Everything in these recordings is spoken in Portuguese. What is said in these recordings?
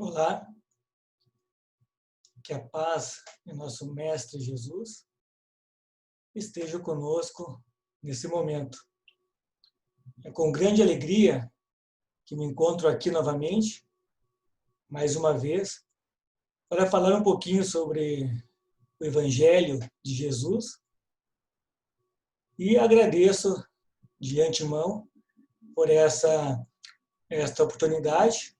Olá, que a paz de nosso Mestre Jesus esteja conosco nesse momento. É com grande alegria que me encontro aqui novamente, mais uma vez, para falar um pouquinho sobre o Evangelho de Jesus e agradeço de antemão por esta oportunidade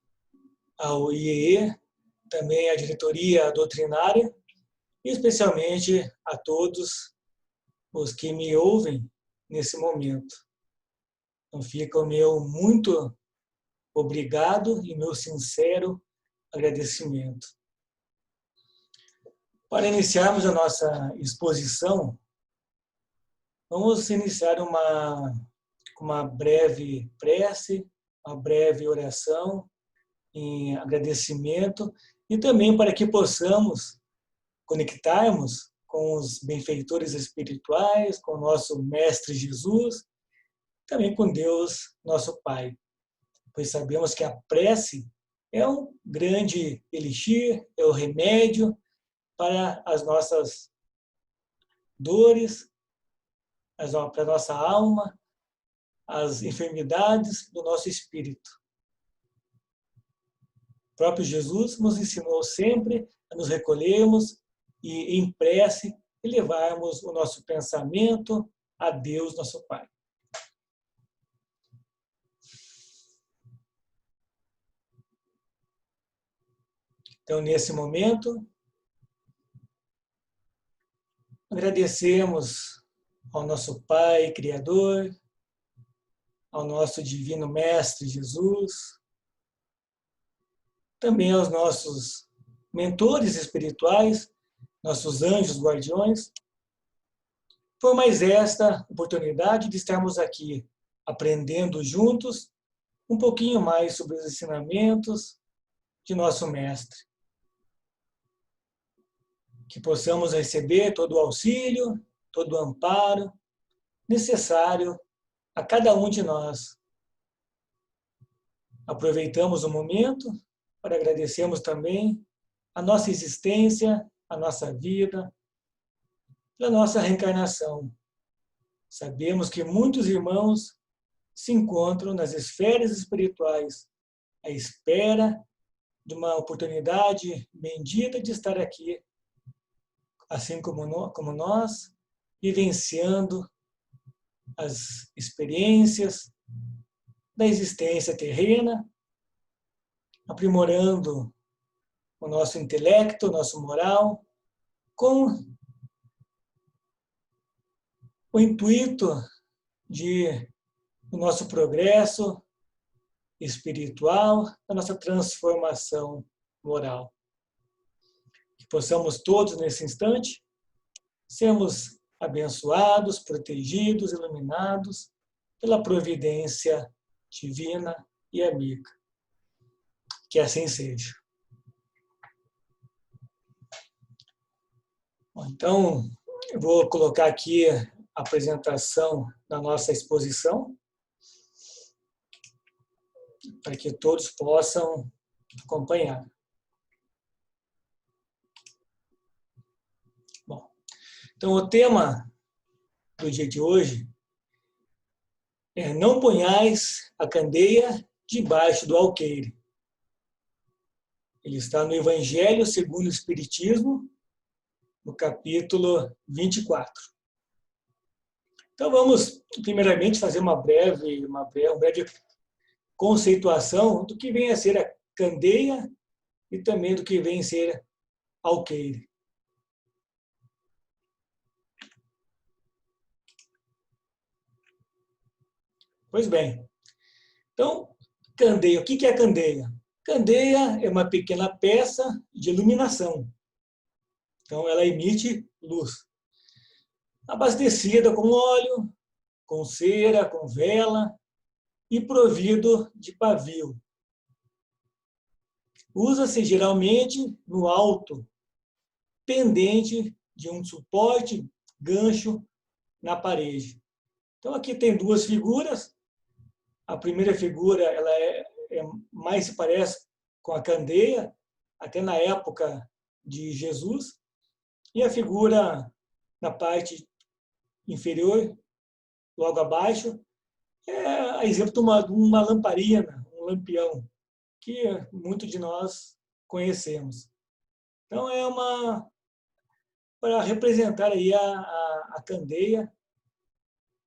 ao IEE, também à diretoria doutrinária e especialmente a todos os que me ouvem nesse momento. Então fica o meu muito obrigado e meu sincero agradecimento. Para iniciarmos a nossa exposição, vamos iniciar uma breve prece, uma breve oração em agradecimento e também para que possamos conectarmos com os benfeitores espirituais, com o nosso Mestre Jesus, também com Deus, nosso Pai. Pois sabemos que a prece é um grande elixir, é o remédio para as nossas dores, para a nossa alma, as enfermidades do nosso espírito. O próprio Jesus nos ensinou sempre a nos recolhermos e, em prece, elevarmos o nosso pensamento a Deus, nosso Pai. Então, nesse momento, agradecemos ao nosso Pai Criador, ao nosso Divino Mestre Jesus, também aos nossos mentores espirituais, nossos anjos guardiões, por mais esta oportunidade de estarmos aqui aprendendo juntos um pouquinho mais sobre os ensinamentos de nosso Mestre. Que possamos receber todo o auxílio, todo o amparo necessário a cada um de nós. Aproveitamos o momento para agradecermos também a nossa existência, a nossa vida, pela nossa reencarnação. Sabemos que muitos irmãos se encontram nas esferas espirituais à espera de uma oportunidade bendita de estar aqui, assim como nós, vivenciando as experiências da existência terrena, aprimorando o nosso intelecto, o nosso moral, com o intuito de o nosso progresso espiritual, da nossa transformação moral. Que possamos todos, nesse instante, sermos abençoados, protegidos, iluminados pela providência divina e amiga. Que assim seja. Bom, então, eu vou colocar aqui a apresentação da nossa exposição, para que todos possam acompanhar. Bom, então o tema do dia de hoje é: não ponhais a candeia debaixo do alqueire. Ele está no Evangelho segundo o Espiritismo, no capítulo 24. Então vamos, primeiramente, fazer uma breve conceituação do que vem a ser a candeia e também do que vem a ser alqueire. Pois bem, então, candeia. O que é a candeia? Candeia é uma pequena peça de iluminação. Então, ela emite luz. Abastecida com óleo, com cera, com vela e provido de pavio. Usa-se geralmente no alto, pendente de um suporte, gancho na parede. Então, aqui tem duas figuras. A primeira figura, ela mais se parece com a candeia, até na época de Jesus, e a figura na parte inferior, logo abaixo, é exemplo de uma lamparina, um lampião, que muitos de nós conhecemos. Então, para representar aí a candeia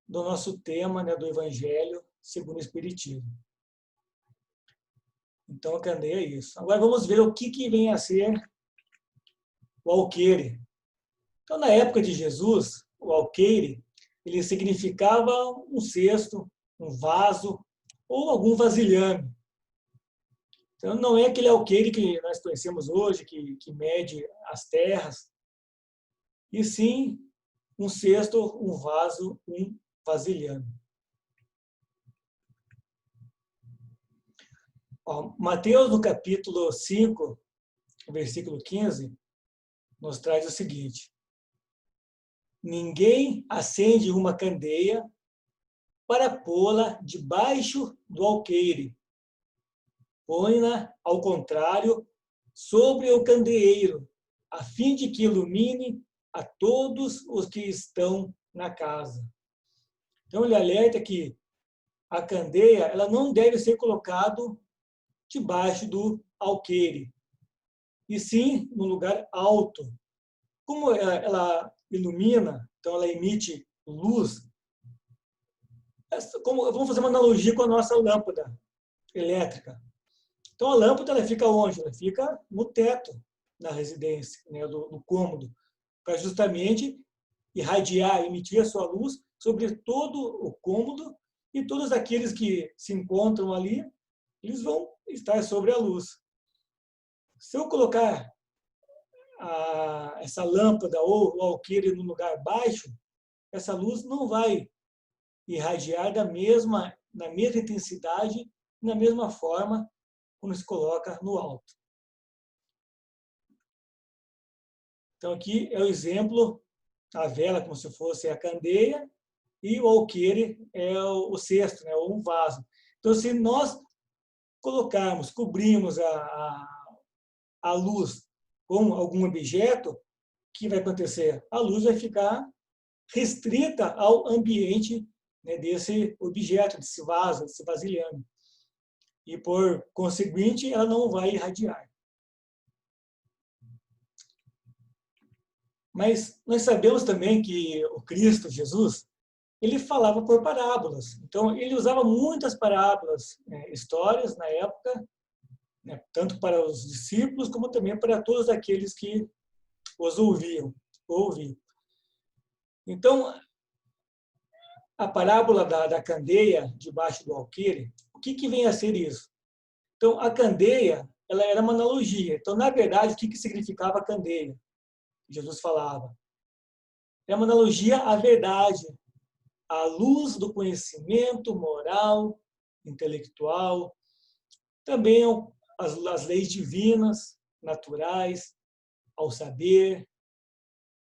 do nosso tema, né, do Evangelho segundo o Espiritismo. Então, a candeia é isso. Agora, vamos ver o que vem a ser o alqueire. Então, na época de Jesus, o alqueire, ele significava um cesto, um vaso ou algum vasilhame. Então, não é aquele alqueire que nós conhecemos hoje, que mede as terras, e sim um cesto, um vaso, um vasilhame. Mateus, no capítulo 5, versículo 15, nos traz o seguinte: ninguém acende uma candeia para pô-la debaixo do alqueire. Põe-na, ao contrário, sobre o candeeiro, a fim de que ilumine a todos os que estão na casa. Então, ele alerta que a candeia ela não deve ser colocada debaixo do alqueire, e sim no lugar alto. Como ela ilumina, então ela emite luz, vamos fazer uma analogia com a nossa lâmpada elétrica. Então, a lâmpada ela fica onde? Ela fica no teto da residência, né, do cômodo, para justamente irradiar, emitir a sua luz sobre todo o cômodo, e todos aqueles que se encontram ali, eles vão estar sobre a luz. Se eu colocar essa lâmpada ou o alqueire no lugar baixo, essa luz não vai irradiar na mesma intensidade, na mesma forma quando se coloca no alto. Então, aqui é o exemplo, a vela como se fosse a candeia e o alqueire é o cesto, né, ou um vaso. Então, se nós colocarmos, cobrirmos a luz com algum objeto, o que vai acontecer? A luz vai ficar restrita ao ambiente, né, desse objeto, desse vaso, desse vasilhame. E, por conseguinte, ela não vai irradiar. Mas nós sabemos também que o Cristo, Jesus, ele falava por parábolas. Então, ele usava muitas parábolas, histórias na época, né, tanto para os discípulos como também para todos aqueles que os ouviam. Então, a parábola da candeia debaixo do alqueire, o que vem a ser isso? Então, a candeia, ela era uma analogia. Então, na verdade, o que significava a candeia? Jesus falava. É uma analogia à verdade, à luz do conhecimento moral, intelectual, também às leis divinas, naturais, ao saber,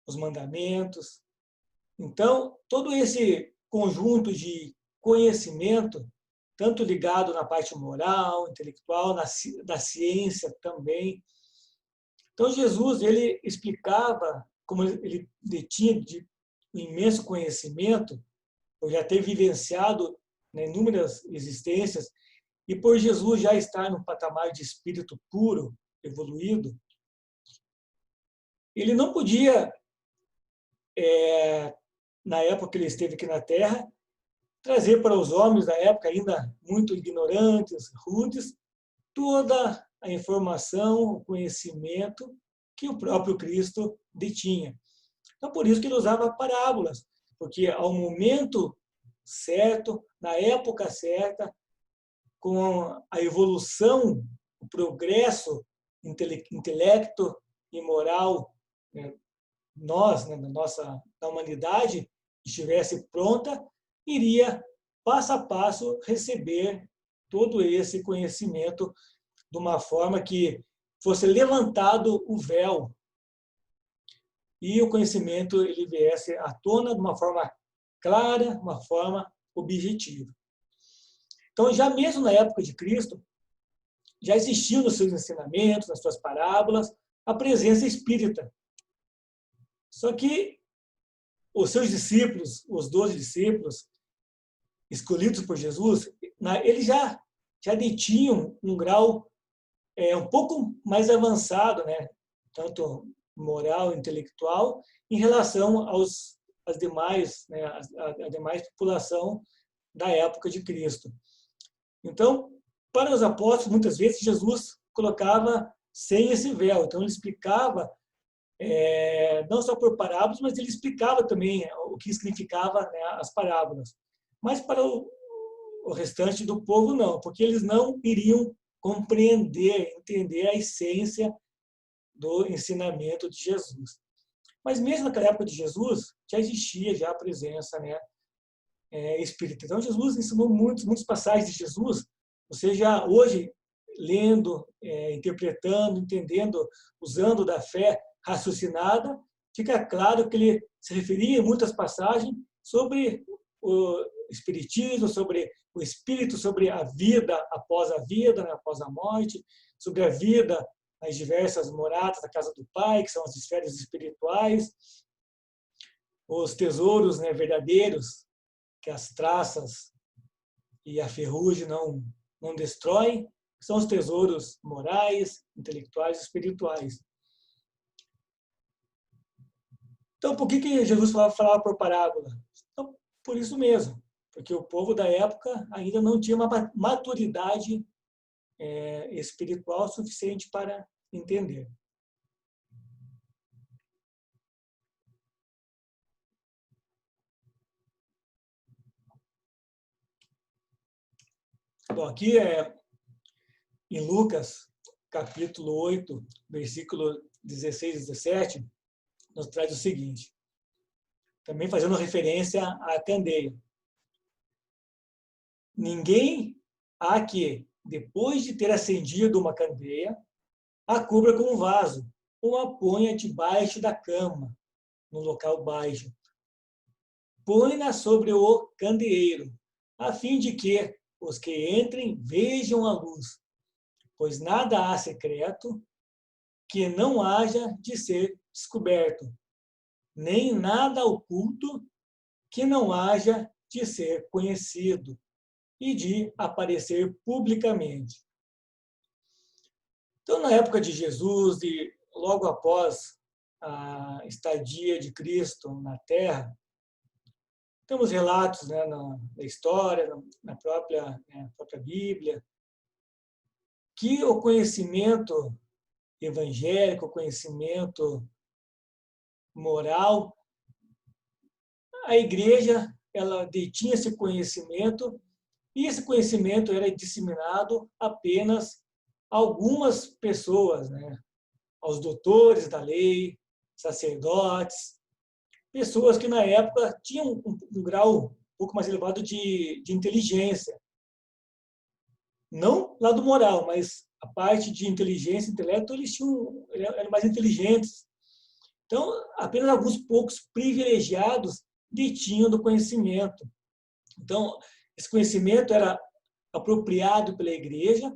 os mandamentos. Então, todo esse conjunto de conhecimento, tanto ligado na parte moral, intelectual, da ciência também. Então, Jesus, ele explicava, como ele detinha de imenso conhecimento, por já ter vivenciado, né, inúmeras existências, e por Jesus já estar no patamar de espírito puro, evoluído, ele não podia, na época que ele esteve aqui na Terra, trazer para os homens da época, ainda muito ignorantes, rudes, toda a informação, o conhecimento que o próprio Cristo detinha. Então, por isso que ele usava parábolas, porque ao momento certo, na época certa, com a evolução, o progresso intelecto e moral, né, nós, né, da humanidade, estivesse pronta, iria, passo a passo, receber todo esse conhecimento de uma forma que fosse levantado o véu e o conhecimento ele viesse à tona de uma forma clara, uma forma objetiva. Então, já mesmo na época de Cristo, já existia nos seus ensinamentos, nas suas parábolas, a presença espírita. Só que os seus discípulos, os 12 discípulos, escolhidos por Jesus, eles já detinham um grau um pouco mais avançado, né? Tanto moral, intelectual, em relação às demais, né? a demais população da época de Cristo. Então, para os apóstolos, muitas vezes, Jesus colocava sem esse véu. Então, ele explicava, não só por parábolas, mas ele explicava também o que significava, né, as parábolas. Mas para o restante do povo, não, porque eles não iriam compreender, entender a essência do ensinamento de Jesus. Mas mesmo naquela época de Jesus, já existia já a presença, né, espírita. Então, Jesus ensinou muitas passagens de Jesus. Você já hoje, lendo, interpretando, entendendo, usando da fé raciocinada, fica claro que ele se referia em muitas passagens sobre o espiritismo, sobre o espírito, sobre a vida após a vida, né, após a morte, sobre a vida nas diversas moradas da casa do Pai, que são as esferas espirituais, os tesouros, né, verdadeiros, que as traças e a ferrugem não destroem, são os tesouros morais, intelectuais e espirituais. Então, por que Jesus falava por parábola? Então, por isso mesmo, porque o povo da época ainda não tinha uma maturidade espiritual suficiente para entender. Bom, aqui em Lucas, capítulo 8, versículo 16 e 17, nos traz o seguinte, também fazendo referência à candeia. Ninguém há que, depois de ter acendido uma candeia, a cubra com um vaso, ou a ponha debaixo da cama, no local baixo. Põe-na sobre o candeeiro, a fim de que os que entrem vejam a luz, pois nada há secreto que não haja de ser descoberto, nem nada oculto que não haja de ser conhecido e de aparecer publicamente. Então, na época de Jesus e logo após a estadia de Cristo na Terra, temos relatos, né, na história, na própria Bíblia, que o conhecimento evangélico, o conhecimento moral, a igreja ela detinha esse conhecimento e esse conhecimento era disseminado apenas a algumas pessoas, né? Aos doutores da lei, sacerdotes, pessoas que na época tinham um grau um pouco mais elevado de inteligência. Não lado moral, mas a parte de inteligência, intelecto, eram mais inteligentes. Então, apenas alguns poucos privilegiados detinham do conhecimento. Então, esse conhecimento era apropriado pela igreja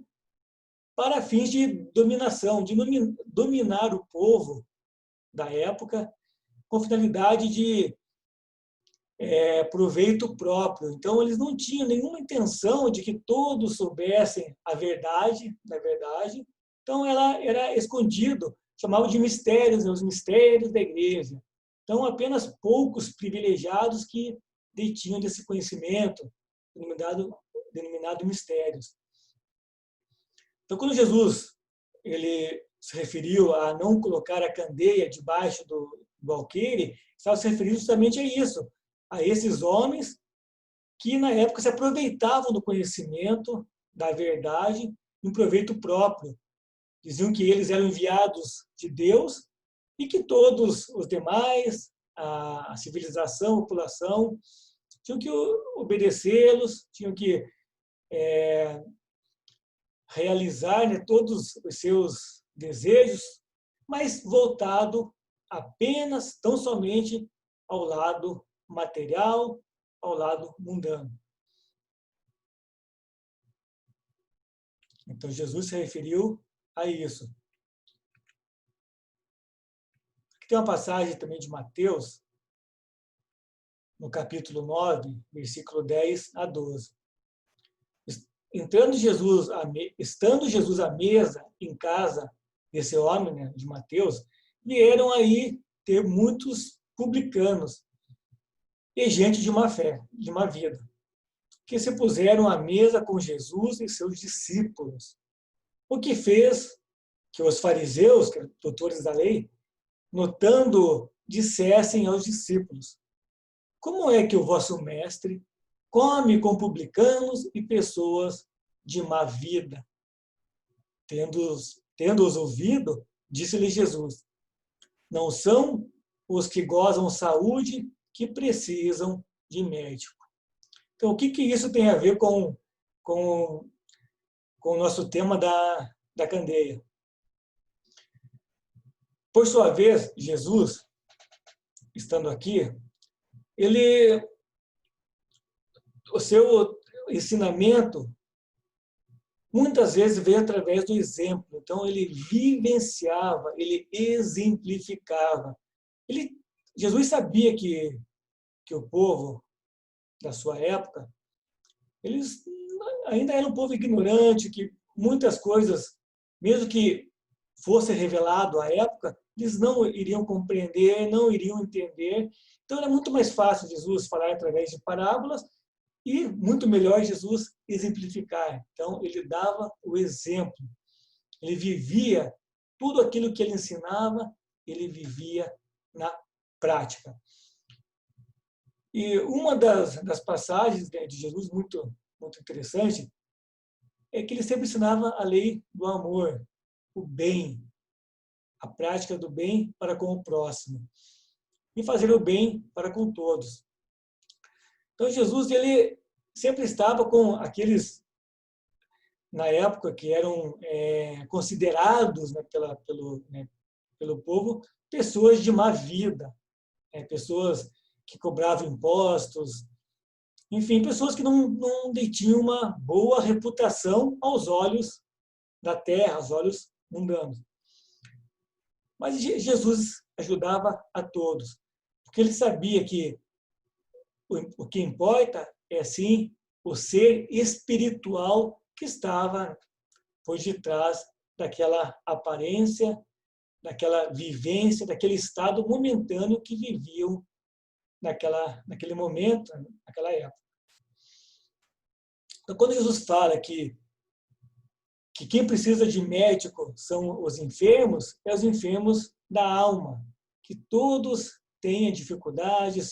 para fins de dominação, de dominar o povo da época com finalidade de proveito próprio. Então, eles não tinham nenhuma intenção de que todos soubessem a verdade, na verdade. Então, ela era escondido, chamavam de mistérios, né, os mistérios da igreja. Então, apenas poucos privilegiados que detinham desse conhecimento, denominado mistérios. Então, quando Jesus ele se referiu a não colocar a candeia debaixo do alqueire, estava se referindo justamente a isso, a esses homens que, na época, se aproveitavam do conhecimento, da verdade, em proveito próprio. Diziam que eles eram enviados de Deus e que todos os demais, a civilização, a população, tinham que obedecê-los, tinham que realizar, né, todos os seus desejos, mas voltado apenas, tão somente, ao lado material, ao lado mundano. Então, Jesus se referiu a isso. Aqui tem uma passagem também de Mateus, no capítulo 9, versículo 10 a 12. Estando Jesus à mesa em casa desse homem, né, de Mateus, vieram aí ter muitos publicanos e gente de uma fé, de uma vida, que se puseram à mesa com Jesus e seus discípulos. O que fez que os fariseus, que eram doutores da lei, notando, dissessem aos discípulos: como é que o vosso mestre come com publicanos e pessoas de má vida? Tendo-os ouvido, disse-lhe Jesus: não são os que gozam saúde que precisam de médico. Então, o que isso tem a ver com o nosso tema da candeia? Por sua vez, Jesus, estando aqui, o seu ensinamento muitas vezes veio através do exemplo. Então, ele vivenciava, ele exemplificava. Jesus sabia que o povo da sua época, eles ainda eram um povo ignorante, que muitas coisas, mesmo que fosse revelado à época, eles não iriam compreender, não iriam entender. Então, era muito mais fácil Jesus falar através de parábolas e muito melhor Jesus exemplificar. Então, ele dava o exemplo. Ele vivia tudo aquilo que ele ensinava, ele vivia na prática. E uma das passagens de Jesus muito interessante é que ele sempre ensinava a lei do amor, o bem, a prática do bem para com o próximo e fazer o bem para com todos. Então, Jesus ele sempre estava com aqueles, na época, que eram considerados, né, pelo povo, pessoas de má vida, pessoas que cobravam impostos, enfim, pessoas que não tinham uma boa reputação aos olhos da terra, aos olhos mundanos. Mas Jesus ajudava a todos, porque ele sabia que o que importa é, sim, o ser espiritual que estava por detrás daquela aparência, daquela vivência, daquele estado momentâneo que viviam naquele momento, naquela época. Então, quando Jesus fala que quem precisa de médico são os enfermos, é os enfermos da alma, que todos têm dificuldades,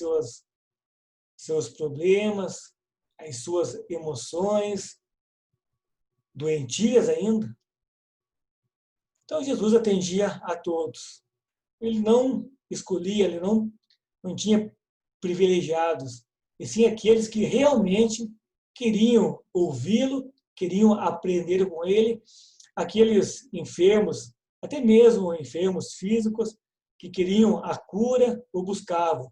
seus problemas, as suas emoções, doentias ainda. Então, Jesus atendia a todos. Ele não escolhia, ele não tinha privilegiados, e sim aqueles que realmente queriam ouvi-lo, queriam aprender com ele, aqueles enfermos, até mesmo enfermos físicos, que queriam a cura ou buscavam.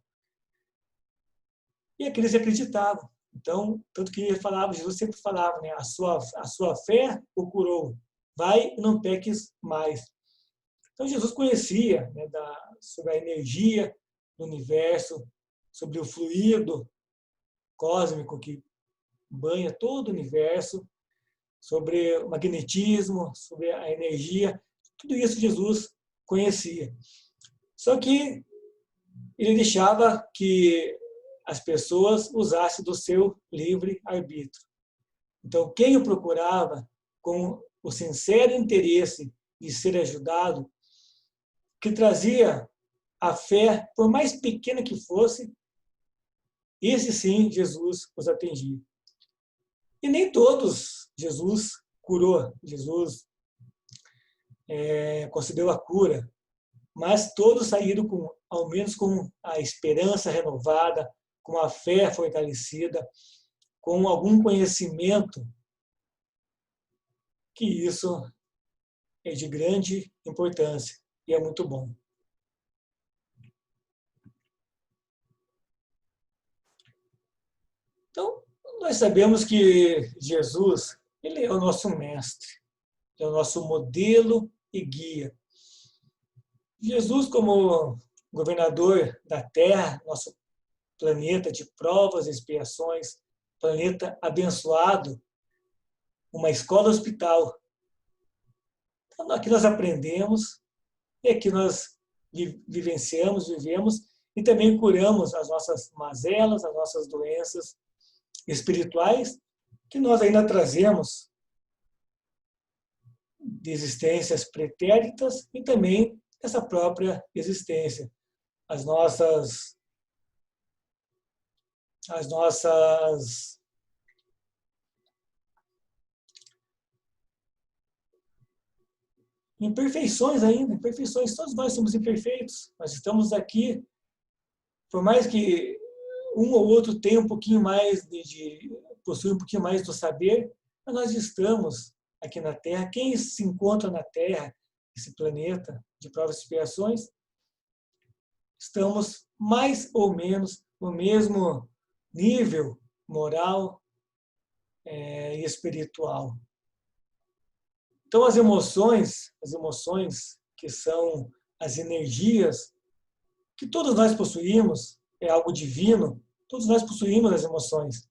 E aqueles acreditavam. Então, tanto que ele falava, Jesus sempre falava, né, a sua fé o curou. Vai e não peques mais. Então, Jesus conhecia, né, sobre a energia do universo, sobre o fluido cósmico que banha todo o universo, sobre o magnetismo, sobre a energia. Tudo isso Jesus conhecia. Só que ele deixava que as pessoas usassem do seu livre arbítrio. Então, quem o procurava com o sincero interesse de ser ajudado, que trazia a fé, por mais pequena que fosse, esse sim Jesus os atendia. E nem todos Jesus curou, Jesus concedeu a cura, mas todos saíram ao menos com a esperança renovada, com a fé fortalecida, com algum conhecimento, que isso é de grande importância e é muito bom. Então, nós sabemos que Jesus, ele é o nosso mestre. é o nosso modelo e guia. Jesus, como governador da Terra, nosso planeta de provas e expiações, planeta abençoado, uma escola-hospital. Então, aqui nós aprendemos, e aqui nós vivenciamos, vivemos, e também curamos as nossas mazelas, as nossas doenças espirituais, que nós ainda trazemos de existências pretéritas e também essa própria existência. As nossas imperfeições ainda, imperfeições. Todos nós somos imperfeitos. Nós estamos aqui, por mais que um ou outro tenha um pouquinho mais possui um pouquinho mais do saber, mas nós estamos aqui na Terra. Quem se encontra na Terra, esse planeta de provas e expiações, estamos mais ou menos no mesmo nível moral e espiritual. Então, as emoções que são as energias que todos nós possuímos, é algo divino, todos nós possuímos as emoções.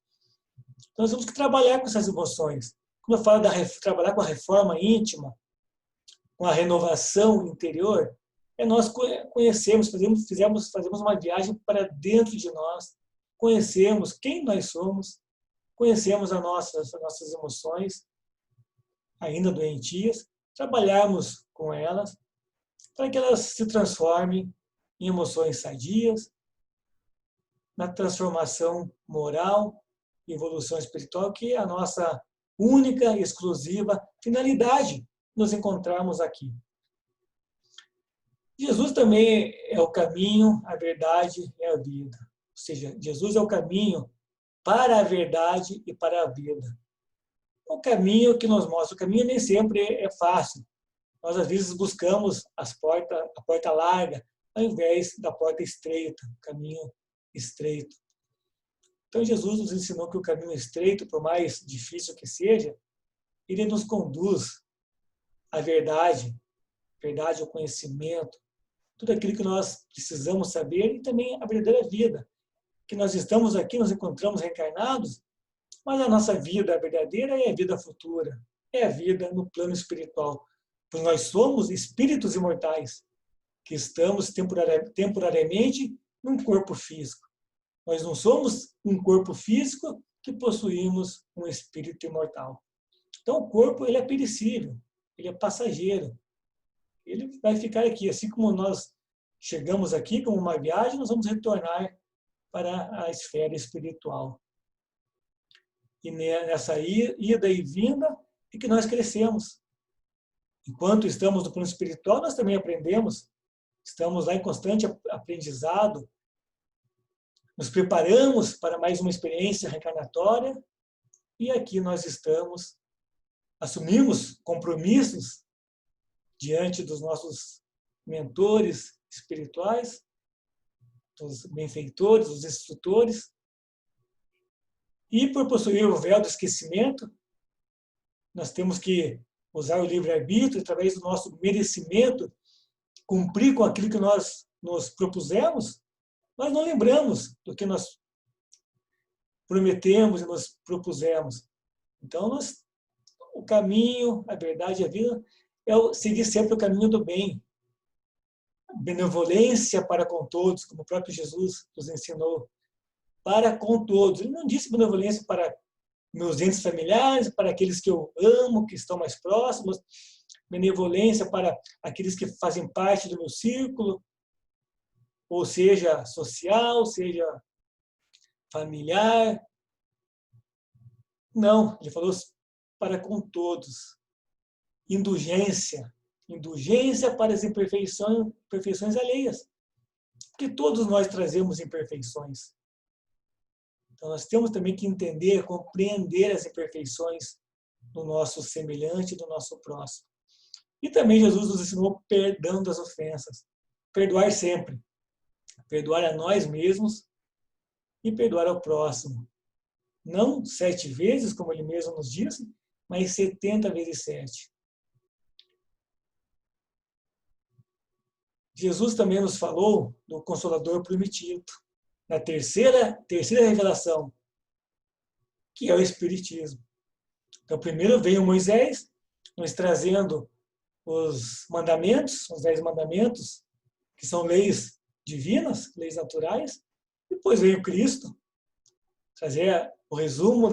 Então, nós temos que trabalhar com essas emoções. Quando eu falo trabalhar com a reforma íntima, com a renovação interior, nós conhecemos, fazemos uma viagem para dentro de nós, conhecemos quem nós somos, conhecemos as nossas emoções, ainda doentias, trabalharmos com elas para que elas se transformem em emoções sadias, na transformação moral e evolução espiritual, que é a nossa única e exclusiva finalidade nos encontrarmos aqui. Jesus também é o caminho, a verdade e a vida. Ou seja, Jesus é o caminho para a verdade e para a vida. O caminho que nos mostra, o caminho nem sempre é fácil. Nós, às vezes, buscamos a porta larga, ao invés da porta estreita, o caminho estreito. Então, Jesus nos ensinou que o caminho estreito, por mais difícil que seja, ele nos conduz à verdade, ao conhecimento, tudo aquilo que nós precisamos saber e também a verdadeira vida. Que nós estamos aqui, nos encontramos reencarnados, mas a nossa vida verdadeira é a vida futura, é a vida no plano espiritual. Pois nós somos espíritos imortais, que estamos temporariamente num corpo físico. Nós não somos um corpo físico que possuímos um espírito imortal. Então, o corpo ele é perecível, ele é passageiro. Ele vai ficar aqui. Assim como nós chegamos aqui como uma viagem, nós vamos retornar para a esfera espiritual. E nessa ida e vinda é que nós crescemos. Enquanto estamos no plano espiritual, nós também aprendemos. Estamos lá em constante aprendizado. Nos preparamos para mais uma experiência reencarnatória. E aqui nós estamos, assumimos compromissos diante dos nossos mentores espirituais, dos benfeitores, dos instrutores. E por possuir o véu do esquecimento, nós temos que usar o livre-arbítrio através do nosso merecimento, cumprir com aquilo que nós nos propusemos. Nós não lembramos do que nós prometemos e nos propusemos. Então, o caminho, a verdade e a vida é seguir sempre o caminho do bem. Benevolência para com todos, como o próprio Jesus nos ensinou. Para com todos. Ele não disse benevolência para meus entes familiares, para aqueles que eu amo, que estão mais próximos, benevolência para aqueles que fazem parte do meu círculo, ou seja, social, seja familiar. Não, ele falou para com todos. Indulgência para as imperfeições alheias. Porque todos nós trazemos imperfeições. Então, nós temos também que entender, compreender as imperfeições do nosso semelhante, do nosso próximo. E também Jesus nos ensinou perdão das ofensas. Perdoar sempre. Perdoar a nós mesmos e perdoar ao próximo. Não 7 vezes, como ele mesmo nos disse, mas 70 vezes 7. Jesus também nos falou do Consolador prometido, na terceira revelação, que é o Espiritismo. Então, primeiro veio Moisés, nos trazendo os mandamentos, os 10 mandamentos, que são leis divinas, leis naturais. Depois veio Cristo, trazer o resumo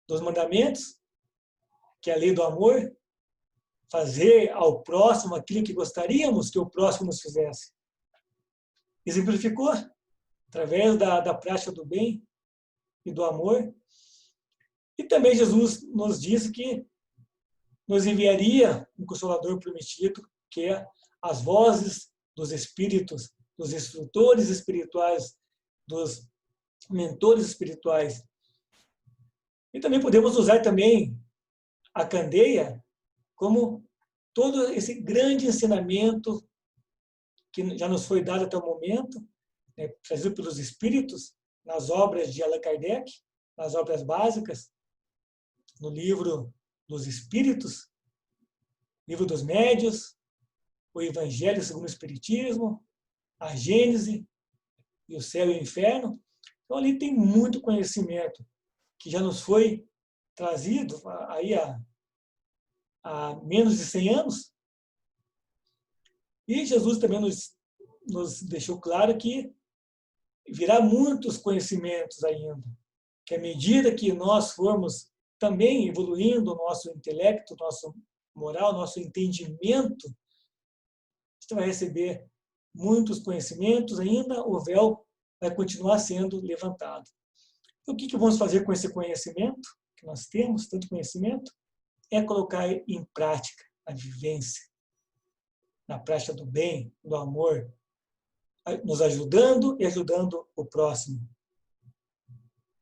dos mandamentos, que é a lei do amor, fazer ao próximo aquilo que gostaríamos que o próximo nos fizesse. Exemplificou através da prática do bem e do amor. E também Jesus nos disse que nos enviaria um Consolador prometido, que é as vozes dos espíritos, dos instrutores espirituais, dos mentores espirituais. E também podemos usar também a candeia como todo esse grande ensinamento que já nos foi dado até o momento, né, trazido pelos espíritos, nas obras de Allan Kardec, nas obras básicas, no livro dos Espíritos, livro dos Médios, o Evangelho segundo o Espiritismo, a Gênese e o Céu e o Inferno. Então, ali tem muito conhecimento que já nos foi trazido aí há menos de 100 anos. E Jesus também nos deixou claro que virá muitos conhecimentos ainda, que à medida que nós formos também evoluindo o nosso intelecto, nosso moral, nosso entendimento, você vai receber muitos conhecimentos ainda, o véu vai continuar sendo levantado. Então, o que vamos fazer com esse conhecimento que nós temos, tanto conhecimento? É colocar em prática a vivência, na prática do bem, do amor, nos ajudando e ajudando o próximo,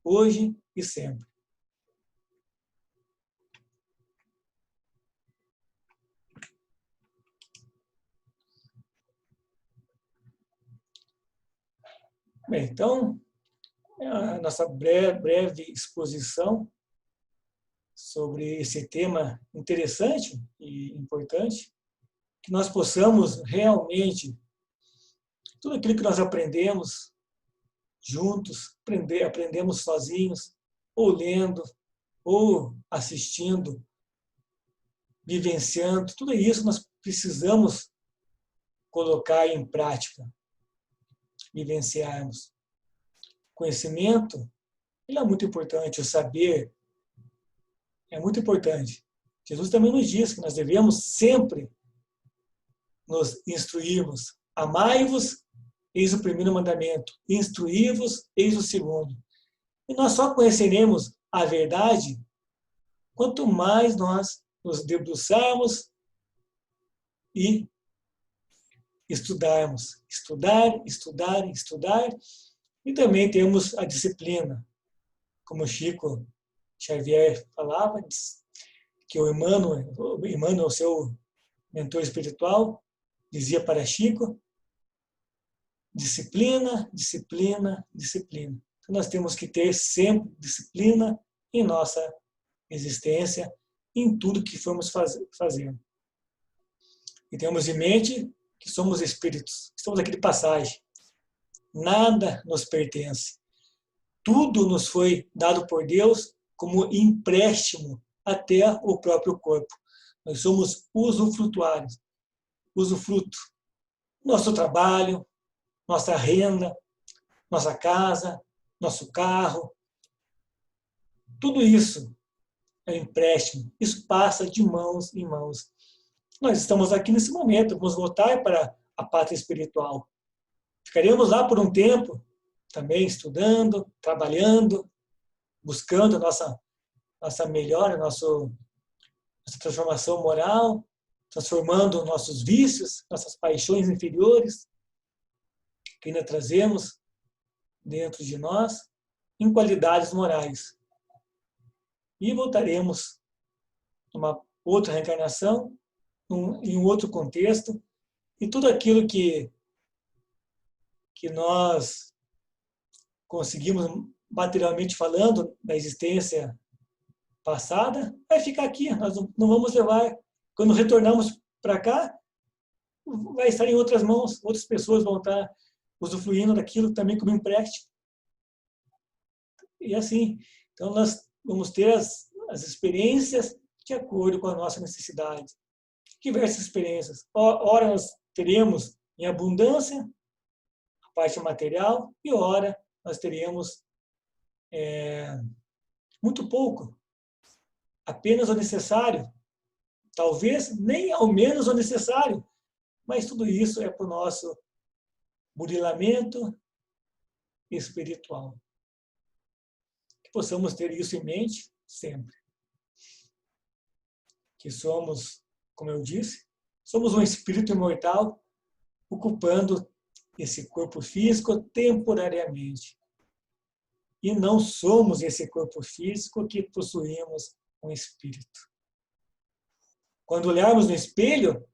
hoje e sempre. Bem, então, a nossa breve exposição sobre esse tema interessante e importante, que nós possamos realmente, tudo aquilo que nós aprendemos juntos, aprendemos sozinhos, ou lendo, ou assistindo, vivenciando, tudo isso nós precisamos colocar em prática, vivenciarmos. Conhecimento, ele é muito importante, o saber é muito importante. Jesus também nos diz que nós devemos sempre nos instruirmos. Amai-vos, eis o primeiro mandamento. Instruí-vos, eis o segundo. E nós só conheceremos a verdade quanto mais nós nos debruçarmos e estudarmos. Estudar, estudar, estudar. E também temos a disciplina. Como Chico Xavier falava, que o Emmanuel, seu mentor espiritual, dizia para Chico: disciplina, disciplina, disciplina. Então, nós temos que ter sempre disciplina em nossa existência, em tudo que formos fazendo. E temos em mente que somos espíritos, estamos aqui de passagem. Nada nos pertence. Tudo nos foi dado por Deus como empréstimo até o próprio corpo. Nós somos usufrutuários. Usufruto. Nosso trabalho, nossa renda, nossa casa, nosso carro. Tudo isso é empréstimo. Isso passa de mãos em mãos. Nós estamos aqui nesse momento, vamos voltar para a pátria espiritual. Ficaremos lá por um tempo, também estudando, trabalhando, buscando a nossa melhora, nossa transformação moral, transformando nossos vícios, nossas paixões inferiores, que ainda trazemos dentro de nós, em qualidades morais. E voltaremos numa outra reencarnação, em um outro contexto, e tudo aquilo que nós conseguimos, materialmente falando, na existência passada, vai ficar aqui. Nós não vamos levar. Quando retornamos para cá, vai estar em outras mãos, outras pessoas vão estar usufruindo daquilo também como empréstimo. E assim, então nós vamos ter as experiências de acordo com a nossa necessidade. Diversas experiências. Ora nós teremos em abundância a parte material e ora nós teremos muito pouco, apenas o necessário, talvez nem ao menos o necessário, mas tudo isso é para o nosso burilamento espiritual. Que possamos ter isso em mente sempre. Que somos, como eu disse, somos um espírito imortal ocupando esse corpo físico temporariamente. E não somos esse corpo físico que possuímos um espírito. Quando olharmos no espelho,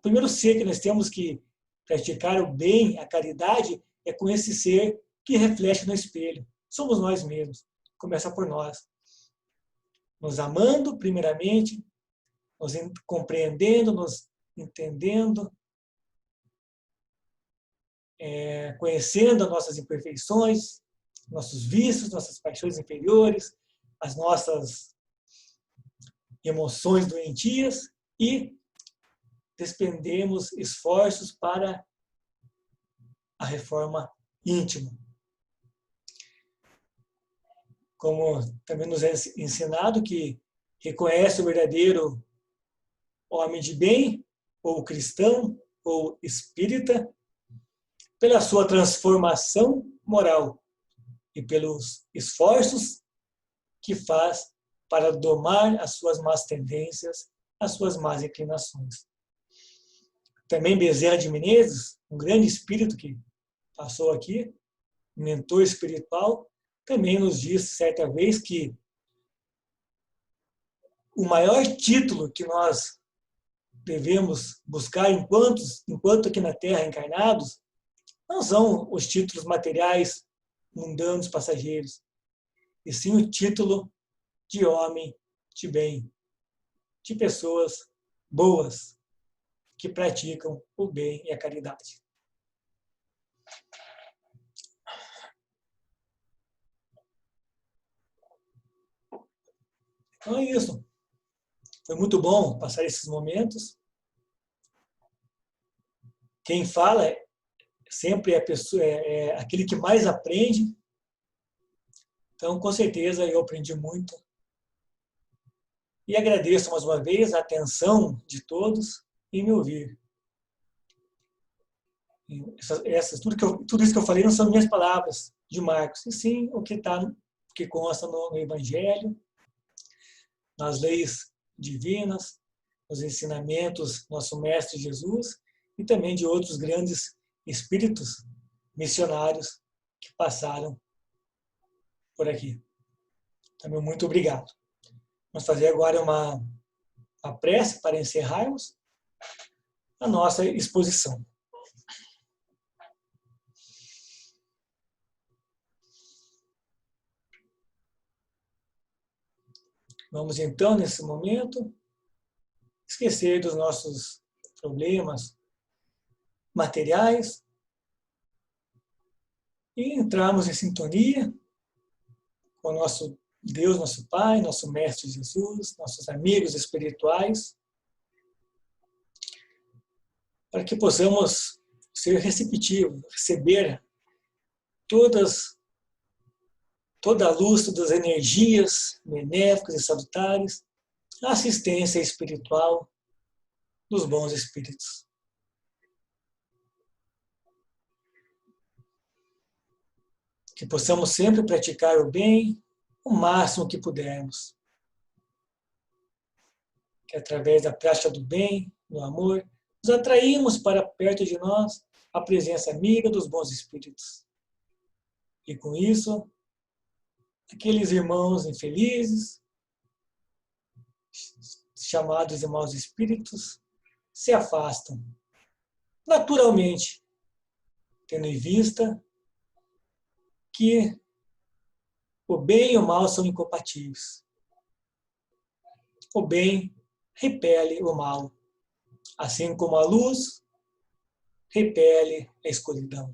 primeiro ser que nós temos que praticar o bem, a caridade, é com esse ser que reflete no espelho. Somos nós mesmos. Começa por nós. Nos amando, primeiramente, nos compreendendo, nos entendendo, conhecendo as nossas imperfeições, nossos vícios, nossas paixões inferiores, as nossas emoções doentias e despendemos esforços para a reforma íntima. Como também nos é ensinado que reconhece o verdadeiro homem de bem, ou cristão, ou espírita, pela sua transformação moral e pelos esforços que faz para domar as suas más tendências, as suas más inclinações. Também Bezerra de Menezes, um grande espírito que passou aqui, um mentor espiritual, também nos disse certa vez que o maior título que nós devemos buscar enquanto aqui na Terra encarnados não são os títulos materiais mundanos passageiros, e sim o título de homem de bem, de pessoas boas que praticam o bem e a caridade. Então é isso. Foi muito bom passar esses momentos. Quem fala sempre é aquele que mais aprende. Então, com certeza, eu aprendi muito. E agradeço mais uma vez a atenção de todos em me ouvir. Tudo isso que eu falei não são minhas palavras de Marcos, e sim o que consta no Evangelho, nas leis divinas, nos ensinamentos do nosso Mestre Jesus e também de outros grandes espíritos missionários que passaram por aqui. Também muito obrigado. Vamos fazer agora uma prece para encerrarmos a nossa exposição. Vamos então, nesse momento, esquecer dos nossos problemas materiais e entrarmos em sintonia com o nosso Deus, nosso Pai, nosso Mestre Jesus, nossos amigos espirituais, para que possamos ser receptivos, receber toda a luz, todas as energias benéficas e salutares, a assistência espiritual dos bons espíritos. Que possamos sempre praticar o bem o máximo que pudermos. Que através da prática do bem, do amor, nos atraímos para perto de nós a presença amiga dos bons espíritos. E com isso, aqueles irmãos infelizes, chamados irmãos espíritos, se afastam. Naturalmente, tendo em vista que o bem e o mal são incompatíveis. O bem repele o mal. assim como a luz repele a escuridão.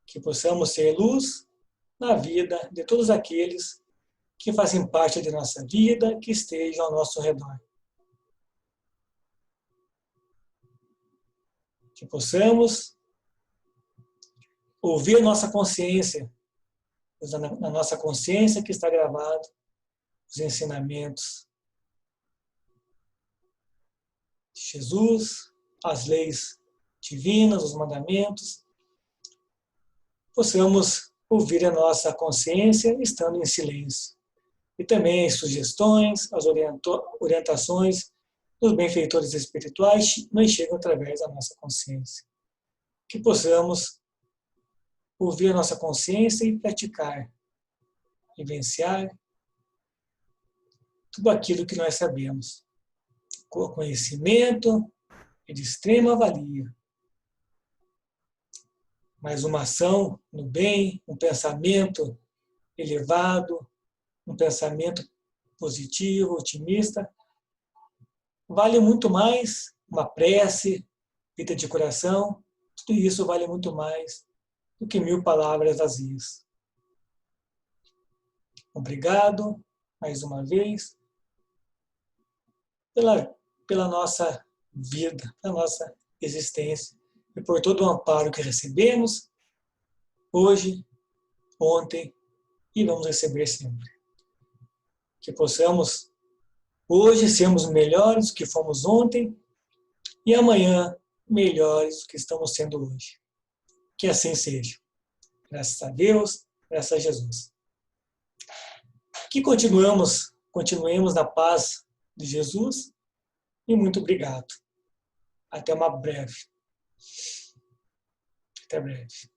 Que possamos ser luz na vida de todos aqueles que fazem parte de nossa vida, que estejam ao nosso redor. Que possamos ouvir a nossa consciência, na nossa consciência que está gravado os ensinamentos de Jesus, as leis divinas, os mandamentos. Possamos ouvir a nossa consciência estando em silêncio. E também as sugestões, as orientações dos benfeitores espirituais nos chegam através da nossa consciência. Que possamos ouvir a nossa consciência e praticar, vivenciar tudo aquilo que nós sabemos. Com conhecimento e de extrema valia. Mas uma ação no bem, um pensamento elevado, um pensamento positivo, otimista, vale muito mais uma prece, vida de coração, tudo isso vale muito mais do que 1000 palavras vazias. Obrigado, mais uma vez, pela nossa vida, pela nossa existência e por todo o amparo que recebemos hoje, ontem e vamos receber sempre. Que possamos hoje sermos melhores do que fomos ontem e amanhã melhores do que estamos sendo hoje. Que assim seja. Graças a Deus, graças a Jesus. Que continuemos na paz de Jesus e muito obrigado. Até uma breve. Até breve.